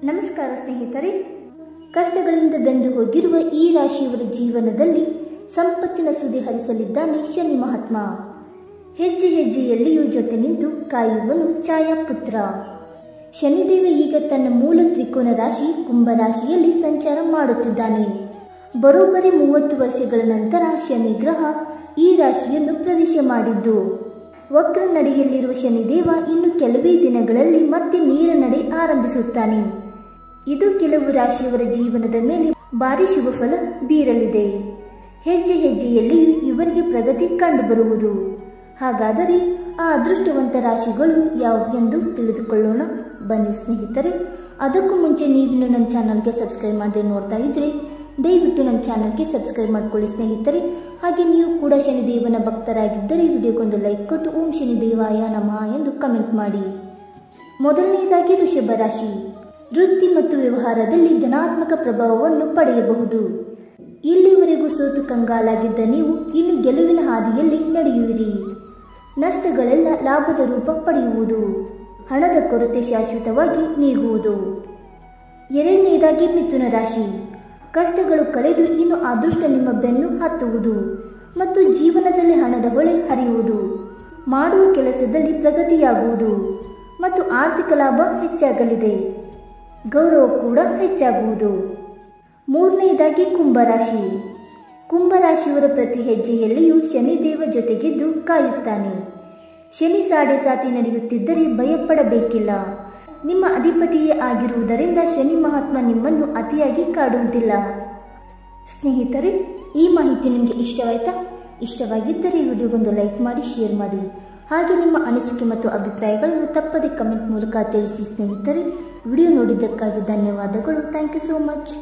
ನಮಸ್ಕಾರ ಸ್ನೇಹಿತರೆ, ಕಷ್ಟಗಳಿಂದ ಬೆಂದು ಹೋಗಿರುವ ಈ ರಾಶಿಯವರ ಜೀವನದಲ್ಲಿ ಸಂಪತ್ತಿನ ಸುದಿ ಹರಿಸಲಿದ್ದಾನೆ ಶನಿ ಮಹಾತ್ಮ. ಹೆಜ್ಜೆ ಹೆಜ್ಜೆಯಲ್ಲಿಯೂ ಜೊತೆ ನಿಂತು ಕಾಯುವನು ಛಾಯಾಪುತ್ರ. ಶನಿದೇವ ಈಗ ತನ್ನ ಮೂಲ ತ್ರಿಕೋನ ರಾಶಿ ಕುಂಭ ರಾಶಿಯಲ್ಲಿ ಸಂಚಾರ ಮಾಡುತ್ತಿದ್ದಾನೆ. ಬರೋಬ್ಬರಿ 30 ವರ್ಷಗಳ ನಂತರ ಶನಿ ಗ್ರಹ ಈ ರಾಶಿಯನ್ನು ಪ್ರವೇಶ ಮಾಡಿದ್ದು. ವಕ್ರ ನಡೆಯಲ್ಲಿರುವ ಶನಿದೇವ ಇನ್ನು ಕೆಲವೇ ದಿನಗಳಲ್ಲಿ ಮತ್ತೆ ನೇರ ನಡೆ ಆರಂಭಿಸುತ್ತಾನೆ. ಇದು ಕೆಲವು ರಾಶಿಯವರ ಜೀವನದ ಮೇಲೆ ಭಾರಿ ಶುಭ ಫಲ ಬೀರಲಿದೆ. ಹೆಜ್ಜೆ ಹೆಜ್ಜೆಯಲ್ಲಿಯೂ ಇವರಿಗೆ ಪ್ರಗತಿ ಕಂಡುಬರುವುದು. ಹಾಗಾದರೆ ಆ ಅದೃಷ್ಟವಂತ ರಾಶಿಗಳು ಯಾವುವೆಂದು ತಿಳಿದುಕೊಳ್ಳೋಣ ಬನ್ನಿ ಸ್ನೇಹಿತರೆ. ಅದಕ್ಕೂ ಮುಂಚೆ ನೀವಿನ್ನು ನಮ್ಮ ಚಾನಲ್ಗೆ ಸಬ್ಸ್ಕ್ರೈಬ್ ಮಾಡದೆ ನೋಡ್ತಾ ಇದ್ರೆ ದಯವಿಟ್ಟು ನಮ್ಮ ಚಾನಲ್ಗೆ ಸಬ್ಸ್ಕ್ರೈಬ್ ಮಾಡ್ಕೊಳ್ಳಿ ಸ್ನೇಹಿತರೆ. ಹಾಗೆ ನೀವು ಕೂಡ ಶನಿದೇವನ ಭಕ್ತರಾಗಿದ್ದರೆ ವಿಡಿಯೋಗೊಂದು ಲೈಕ್ ಕೊಟ್ಟು ಓಂ ಶನಿದೇವಾಯ ನಮಃ ಎಂದು ಕಮೆಂಟ್ ಮಾಡಿ. ಮೊದಲನೆಯದಾಗಿ ವೃಷಭ ರಾಶಿ. ವೃತ್ತಿ ಮತ್ತು ವ್ಯವಹಾರದಲ್ಲಿ ಧನಾತ್ಮಕ ಪ್ರಭಾವವನ್ನು ಪಡೆಯಬಹುದು. ಇಲ್ಲಿವರೆಗೂ ಸೋತು ಕಂಗಾಲಾಗಿದ್ದ ನೀವು ಇನ್ನು ಗೆಲುವಿನ ಹಾದಿಯಲ್ಲಿ ನಡೆಯುವಿರಿ. ನಷ್ಟಗಳೆಲ್ಲ ಲಾಭದ ರೂಪ ಪಡೆಯುವುದು. ಹಣದ ಕೊರತೆ ಶಾಶ್ವತವಾಗಿ ನೀಗುವುದು. ಎರಡನೆಯದಾಗಿ ಮಿಥುನ ರಾಶಿ. ಕಷ್ಟಗಳು ಕಳೆದು ಇನ್ನು ಅದೃಷ್ಟ ನಿಮ್ಮ ಬೆನ್ನು ಹತ್ತುವುದು ಮತ್ತು ಜೀವನದಲ್ಲಿ ಹಣದ ಹೊಳೆ ಹರಿಯುವುದು. ಮಾಡುವ ಕೆಲಸದಲ್ಲಿ ಪ್ರಗತಿಯಾಗುವುದು ಮತ್ತು ಆರ್ಥಿಕ ಲಾಭ ಹೆಚ್ಚಾಗಲಿದೆ. ಗೌರವ ಕೂಡ ಹೆಚ್ಚಾಗುವುದು. ಮೂರನೆಯದಾಗಿ ಕುಂಭರಾಶಿ. ಕುಂಭರಾಶಿಯವರ ಪ್ರತಿ ಹೆಜ್ಜೆಯಲ್ಲಿಯೂ ಶನಿದೇವ ಜೊತೆಗಿದ್ದು ಕಾಯುತ್ತಾನೆ. ಶನಿ ಸಾಡೆ ಸಾತಿ ನಡೆಯುತ್ತಿದ್ದರೆ ಭಯಪಡಬೇಕಿಲ್ಲ. ನಿಮ್ಮ ಅಧಿಪತಿಯೇ ಆಗಿರುವುದರಿಂದ ಶನಿ ಮಹಾತ್ಮ ನಿಮ್ಮನ್ನು ಅತಿಯಾಗಿ ಕಾಡುವುದಿಲ್ಲ. ಸ್ನೇಹಿತರೆ, ಈ ಮಾಹಿತಿ ನಿಮಗೆ ಇಷ್ಟವಾಯ್ತಾ? ಇಷ್ಟವಾಗಿದ್ದರೆ ವಿಡಿಯೋಗೊಂದು ಲೈಕ್ ಮಾಡಿ, ಶೇರ್ ಮಾಡಿ. ಹಾಗೆ ನಿಮ್ಮ ಅನಿಸಿಕೆ ಮತ್ತು ಅಭಿಪ್ರಾಯಗಳನ್ನು ತಪ್ಪದೆ ಕಮೆಂಟ್ ಮೂಲಕ ತಿಳಿಸಿ ಸ್ನೇಹಿತರೆ. ವಿಡಿಯೋ ನೋಡಿದ್ದಕ್ಕಾಗಿ ಧನ್ಯವಾದಗಳು. Thank you so much.